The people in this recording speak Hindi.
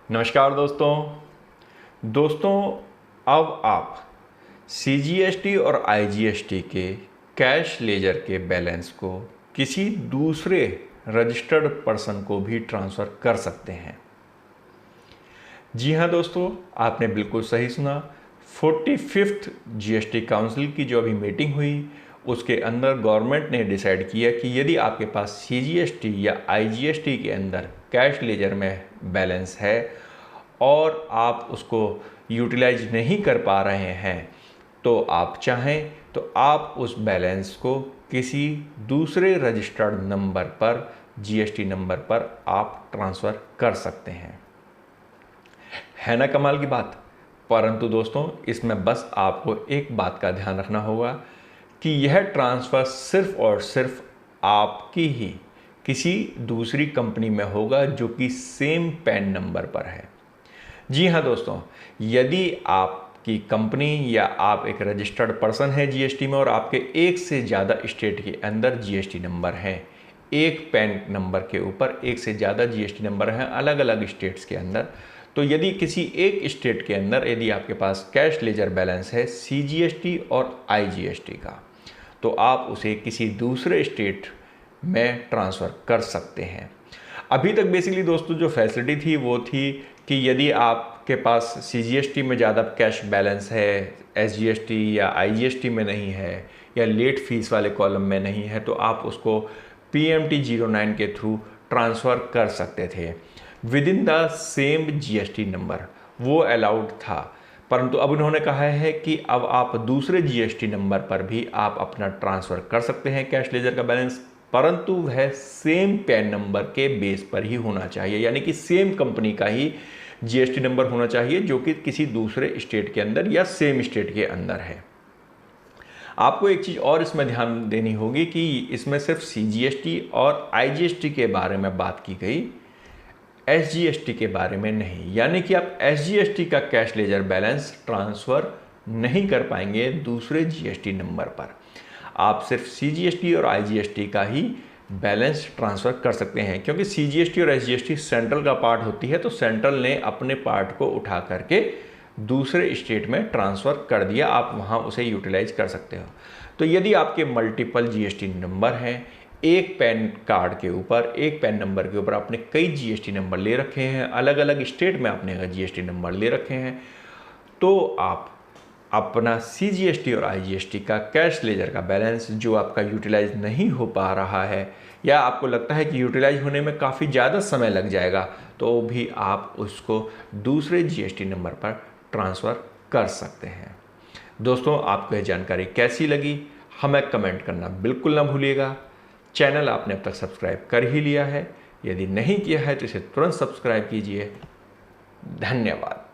नमस्कार दोस्तों, अब आप सीजीएसटी और आईजीएसटी के कैश लेजर के बैलेंस को किसी दूसरे रजिस्टर्ड पर्सन को भी ट्रांसफ़र कर सकते हैं। जी हाँ दोस्तों, आपने बिल्कुल सही सुना। 45th जीएसटी काउंसिल की जो अभी मीटिंग हुई उसके अंदर गवर्नमेंट ने डिसाइड किया कि यदि आपके पास सीजीएसटी या आईजीएसटी के अंदर कैश लेजर में बैलेंस है और आप उसको यूटिलाइज नहीं कर पा रहे हैं, तो आप चाहें तो आप उस बैलेंस को किसी दूसरे रजिस्टर्ड नंबर पर, जीएसटी नंबर पर आप ट्रांसफ़र कर सकते हैं। है ना कमाल की बात। परंतु दोस्तों, इसमें बस आपको एक बात का ध्यान रखना होगा कि यह ट्रांसफ़र सिर्फ़ और सिर्फ आपकी ही किसी दूसरी कंपनी में होगा जो कि सेम पैन नंबर पर है। जी हाँ दोस्तों, यदि आपकी कंपनी या आप एक रजिस्टर्ड पर्सन है जीएसटी में और आपके एक से ज़्यादा स्टेट के अंदर जीएसटी नंबर हैं, एक पैन नंबर के ऊपर एक से ज़्यादा जीएसटी नंबर हैं अलग अलग स्टेट्स के अंदर, तो यदि किसी एक स्टेट के अंदर यदि आपके पास कैश लेजर बैलेंस है सीजीएसटी और आईजीएसटी का, तो आप उसे किसी दूसरे स्टेट में ट्रांसफ़र कर सकते हैं। अभी तक बेसिकली दोस्तों जो फैसिलिटी थी वो थी कि यदि आपके पास सीजीएसटी में ज़्यादा कैश बैलेंस है, एसजीएसटी या आईजीएसटी में नहीं है या लेट फीस वाले कॉलम में नहीं है, तो आप उसको PMT 09 के थ्रू ट्रांसफ़र कर सकते थे with in the same GST number, वो अलाउड था। परंतु अब उन्होंने कहा है कि अब आप दूसरे जीएसटी नंबर पर भी आप अपना ट्रांसफ़र कर सकते हैं कैश लेजर का बैलेंस, परंतु वह सेम पैन नंबर के बेस पर ही होना चाहिए, यानी कि सेम कंपनी का ही जीएसटी नंबर होना चाहिए जो कि किसी दूसरे स्टेट के अंदर या सेम स्टेट के अंदर है। आपको एक चीज़ और इसमें ध्यान देनी होगी कि इसमें सिर्फ सीजीएसटी और आईजीएसटी के बारे में बात की गई, एसजीएसटी के बारे में नहीं। यानी कि आप एसजीएसटी का कैश लेजर बैलेंस ट्रांसफ़र नहीं कर पाएंगे दूसरे जीएसटी नंबर पर। आप सिर्फ सीजीएसटी और आईजीएसटी का ही बैलेंस ट्रांसफ़र कर सकते हैं, क्योंकि सीजीएसटी और एसजीएसटी सेंट्रल का पार्ट होती है, तो सेंट्रल ने अपने पार्ट को उठा करके दूसरे स्टेट में ट्रांसफ़र कर दिया, आप वहाँ उसे यूटिलाइज कर सकते हो। तो यदि आपके मल्टीपल जीएसटी नंबर हैं, एक पैन कार्ड के ऊपर, एक पैन नंबर के ऊपर आपने कई जीएसटी नंबर ले रखे हैं, अलग अलग स्टेट में आपने अगर जीएसटी नंबर ले रखे हैं, तो आप अपना सीजीएसटी और आईजीएसटी का कैश लेजर का बैलेंस जो आपका यूटिलाइज नहीं हो पा रहा है या आपको लगता है कि यूटिलाइज होने में काफ़ी ज़्यादा समय लग जाएगा, तो भी आप उसको दूसरे जीएसटी नंबर पर ट्रांसफ़र कर सकते हैं। दोस्तों, आपको यह जानकारी कैसी लगी हमें कमेंट करना बिल्कुल ना भूलिएगा। चैनल आपने अब तक सब्सक्राइब कर ही लिया है, यदि नहीं किया है तो इसे तुरंत सब्सक्राइब कीजिए। धन्यवाद।